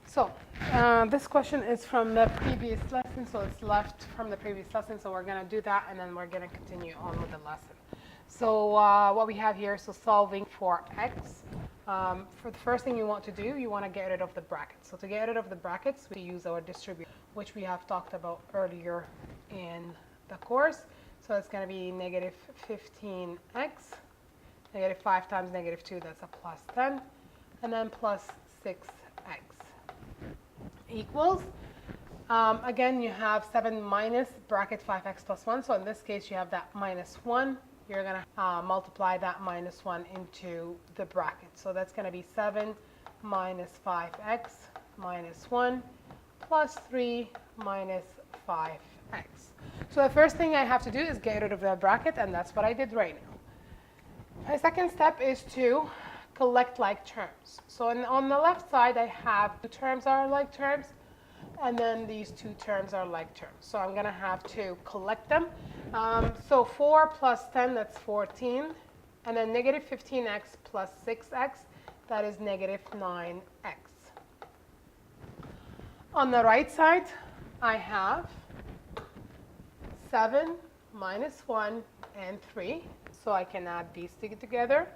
So this question is from the previous lesson, so it's left from the previous lesson, so we're going to do that, and then we're going to continue on with the lesson. So what we have here, so solving for x. For the first thing you want to do, you want to get rid of the brackets. So to get rid of the brackets, we use our distributor, which we have talked about earlier in the course. So it's going to be negative 15x, negative 5 times negative 2, that's a plus 10, and then plus 6x equals, again, you have 7 minus bracket 5x plus 1. So in this case, you have that minus 1. You're going to multiply that minus 1 into the bracket. So that's going to be 7 minus 5x minus 1 plus 3 minus 5x. So the first thing I have to do is get rid of the bracket, and that's what I did right now. My second step is to collect like terms. So on the left side, I have 2 terms are like terms, and then these 2 terms are like terms. So I'm going to have to collect them. So 4 plus 10, that's 14. And then negative 15x plus 6x, that is negative 9x. On the right side, I have 7 minus 1 and 3. So I can add these together.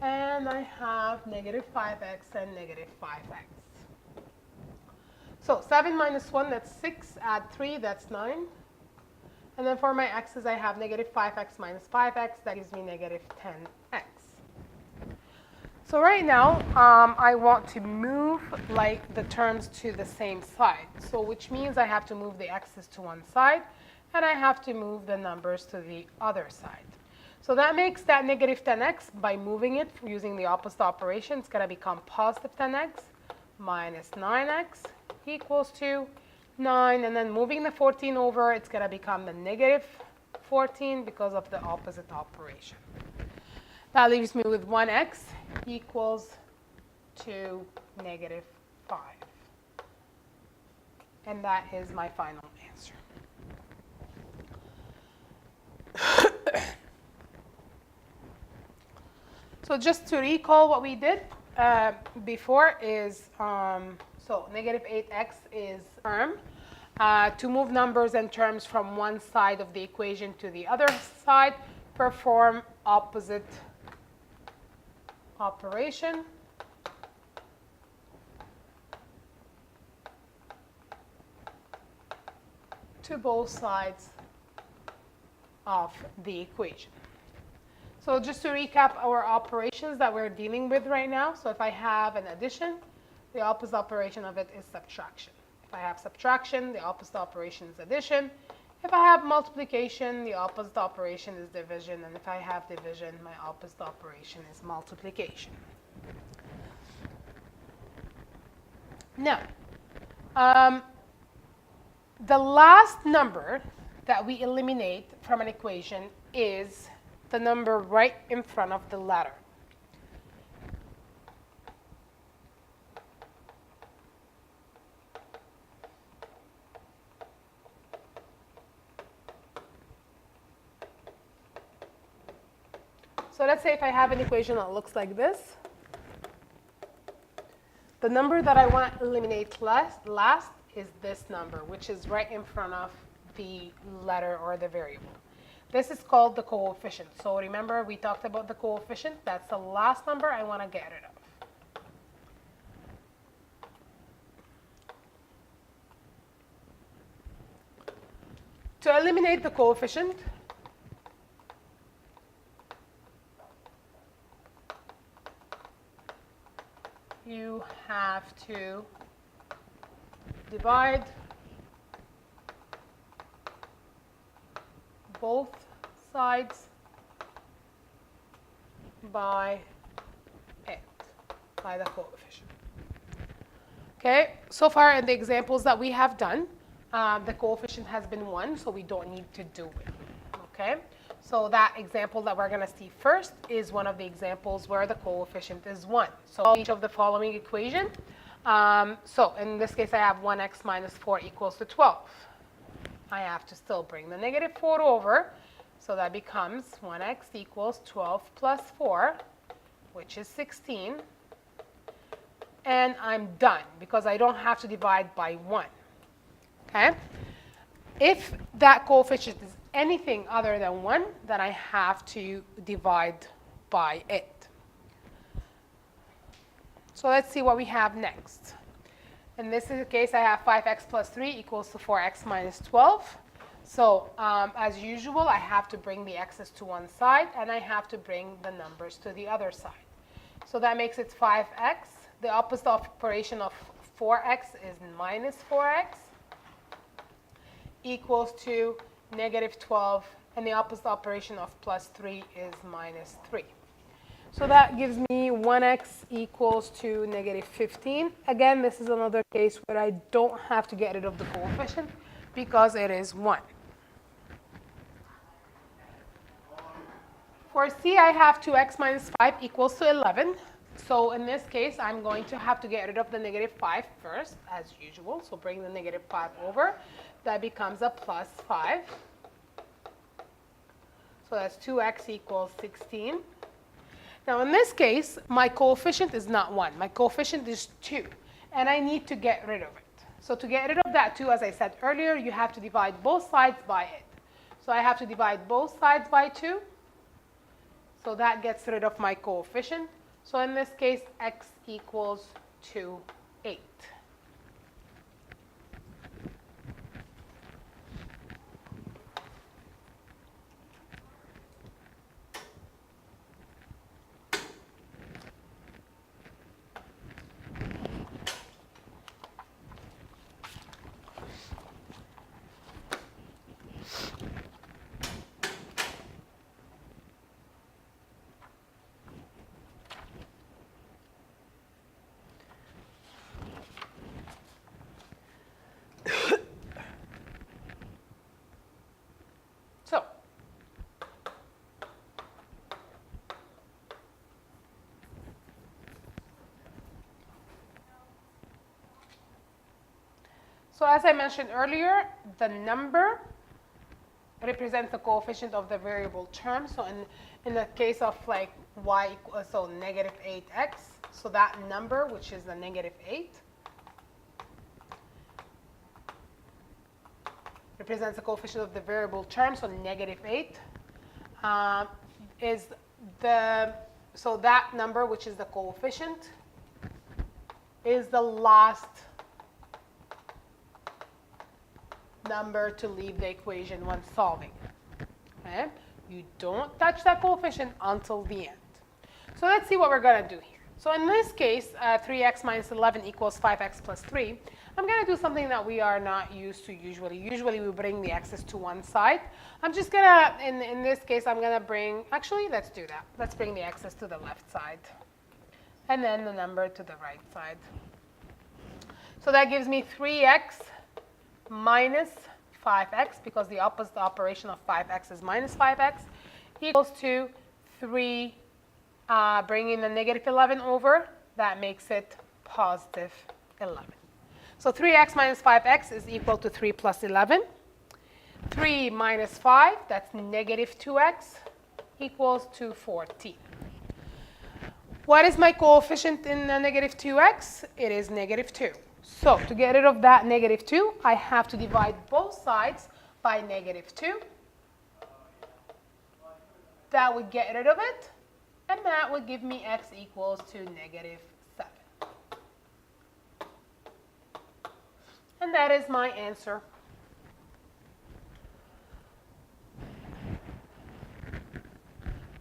And I have negative 5x and negative 5x. So 7 minus 1, that's 6. Add 3, that's 9. And then for my x's, I have negative 5x minus 5x. That gives me negative 10x. So right now, I want to move like the terms to the same side. So which means I have to move the x's to one side, and I have to move the numbers to the other side. So that makes that negative 10x, by moving it using the opposite operation, it's going to become positive 10x minus 9x equals to 9. And then moving the 14 over, it's going to become the negative 14 because of the opposite operation. That leaves me with 1x equals to negative 5. And that is my final answer. So just to recall what we did before is, so negative 8x is term. To move numbers and terms from one side of the equation to the other side, perform opposite operation. To both sides of the equation. So just to recap our operations that we're dealing with right now. So if I have an addition, the opposite operation of it is subtraction. If I have subtraction, the opposite operation is addition. If I have multiplication, the opposite operation is division. And if I have division, my opposite operation is multiplication. Now, the last number that we eliminate from an equation is the number right in front of the letter. So let's say if I have an equation that looks like this, the number that I want to eliminate last is this number, which is right in front of the letter or the variable. This is called the coefficient. So remember, we talked about the coefficient. That's the last number I want to get rid of. To eliminate the coefficient, you have to divide both sides by it, by the coefficient. Okay, so far in the examples that we have done, the coefficient has been 1, so we don't need to do it. Okay, so that example that we're going to see first is one of the examples where the coefficient is 1. So each of the following equation. So in this case, I have 1x minus 4 equals to 12. I have to still bring the negative 4 over. So that becomes 1x equals 12 plus 4, which is 16. and I'm done because I don't have to divide by 1. Okay? If that coefficient is anything other than 1, then I have to divide by it. So let's see what we have next. In this case, I have 5x plus 3 equals to 4x minus 12. So as usual, I have to bring the x's to one side, and I have to bring the numbers to the other side. So that makes it 5x. The opposite operation of 4x is minus 4x equals to negative 12, and the opposite operation of plus 3 is minus 3. So that gives me 1x equals to negative 15. Again, this is another case where I don't have to get rid of the coefficient because it is 1. For C, I have 2x minus 5 equals to 11. So in this case, I'm going to have to get rid of the negative 5 first, as usual. So bring the negative 5 over. That becomes a plus 5. So that's 2x equals 16. Now in this case, my coefficient is not 1. My coefficient is 2. And I need to get rid of it. So to get rid of that 2, as I said earlier, you have to divide both sides by it. So I have to divide both sides by 2. So that gets rid of my coefficient. So in this case, x equals to 8. So as I mentioned earlier, the number represents the coefficient of the variable term. So in the case of like y equals, so negative 8x, so that number, which is the negative 8, represents the coefficient of the variable term, so negative 8 is the, so that number, which is the coefficient, is the last number to leave the equation when solving. Okay? You don't touch that coefficient until the end. So let's see what we're going to do here. So in this case, 3x minus 11 equals 5x plus 3. I'm going to do something that we are not used to usually. Usually we bring the x's to one side. I'm just going to, in this case, I'm going to bring, actually, let's do that. Let's bring the x's to the left side. And then the number to the right side. So that gives me 3x minus 5x, because the opposite operation of 5x is minus 5x, equals to 3, bringing the negative 11 over. That makes it positive 11. So 3x minus 5x is equal to 3 plus 11. 3 minus 5, that's negative 2x, equals to 14. What is my coefficient in the negative 2x? It is negative 2. So to get rid of that negative 2, I have to divide both sides by negative 2. That would get rid of it, and that would give me x equals to negative 7. And that is my answer.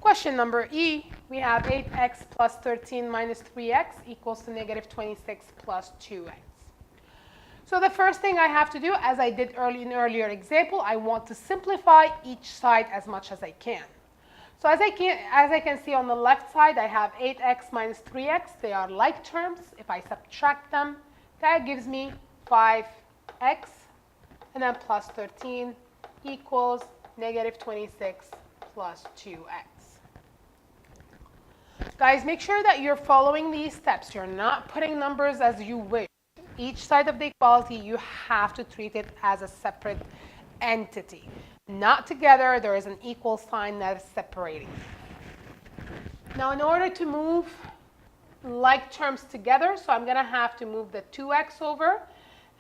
Question number E, we have 8x plus 13 minus 3x equals to negative 26 plus 2x. So the first thing I have to do, as I did in earlier example, I want to simplify each side as much as I can. So as I can see on the left side, I have 8x minus 3x. They are like terms. If I subtract them, that gives me 5x, and then plus 13 equals negative 26 plus 2x. Guys, make sure that you're following these steps. You're not putting numbers as you wish. Each side of the equality, you have to treat it as a separate entity. Not together, there is an equal sign that is separating. Now, in order to move like terms together, so I'm going to have to move the 2x over,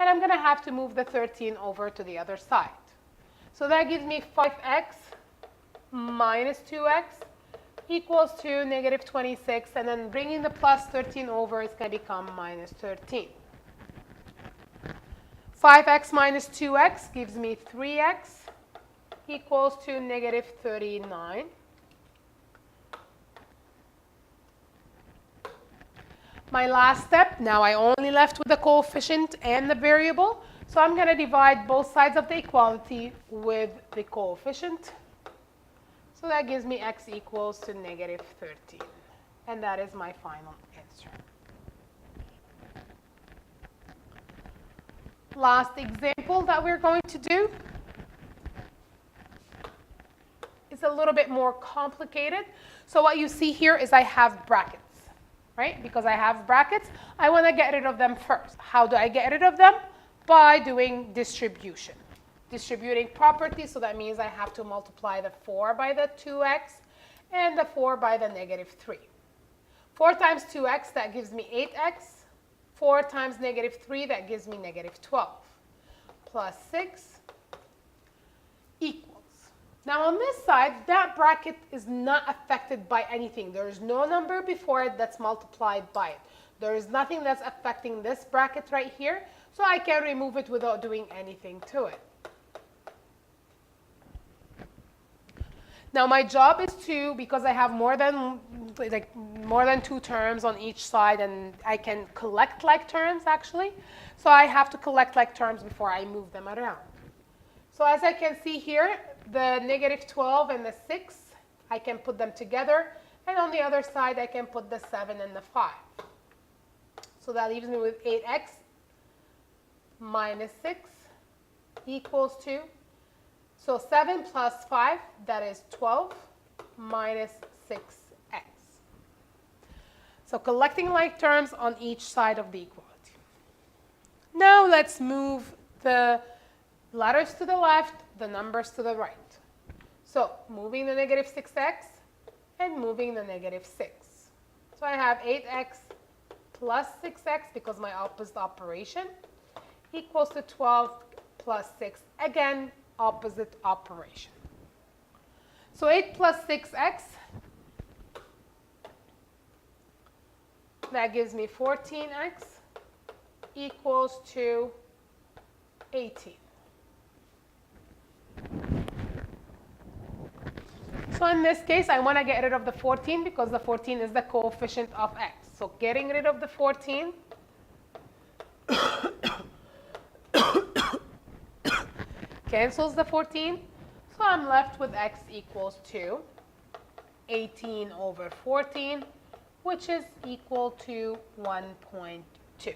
and I'm going to have to move the 13 over to the other side. So that gives me 5x minus 2x equals to negative 26, and then bringing the plus 13 over is going to become minus 13. 5x minus 2x gives me 3x equals to negative 39. My last step, now I only left with the coefficient and the variable, so I'm going to divide both sides of the equality with the coefficient. So that gives me x equals to negative 13, and that is my final answer. Last example that we're going to do is a little bit more complicated. So what you see here is I have brackets. Right? Because I have brackets, I want to get rid of them first. How do I get rid of them? By doing distribution. Distributing properties, so that means I have to multiply the 4 by the 2x and the 4 by the negative 3. 4 times 2x, that gives me 8x. 4 times negative 3, that gives me negative 12. Plus 6 equals. Now on this side, that bracket is not affected by anything. There is no number before it that's multiplied by it. There is nothing that's affecting this bracket right here, so I can remove it without doing anything to it. Now my job is to, because I have more than 2 terms on each side, and I can collect like terms actually, so I have to collect like terms before I move them around. So as I can see here, the negative 12 and the 6, I can put them together. And on the other side, I can put the 7 and the 5. So that leaves me with 8x minus 6 equals to, so 7 plus 5, that is 12 minus 6x. So collecting like terms on each side of the equality. Now let's move the letters to the left, the numbers to the right. So moving the negative 6x and moving the negative 6. So I have 8x plus 6x, because my opposite operation, equals to 12 plus 6. Again, opposite operation. So 8 plus 6x, that gives me 14x equals to 18. So in this case, I want to get rid of the 14 because the 14 is the coefficient of x. So getting rid of the 14 cancels the 14. So I'm left with x equals to 18 over 14, which is equal to 1.2.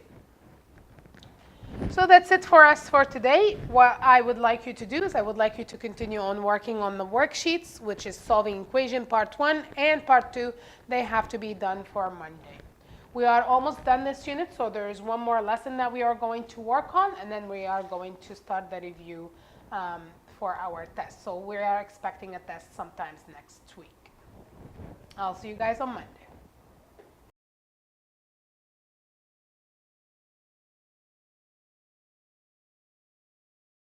So that's it for us for today. What I would like you to do is I would like you to continue on working on the worksheets, which is solving equation part 1 and part 2. They have to be done for Monday. We are almost done this unit, so there is one more lesson that we are going to work on, and then we are going to start the review for our test. So we are expecting a test sometimes next week. I'll see you guys on Monday.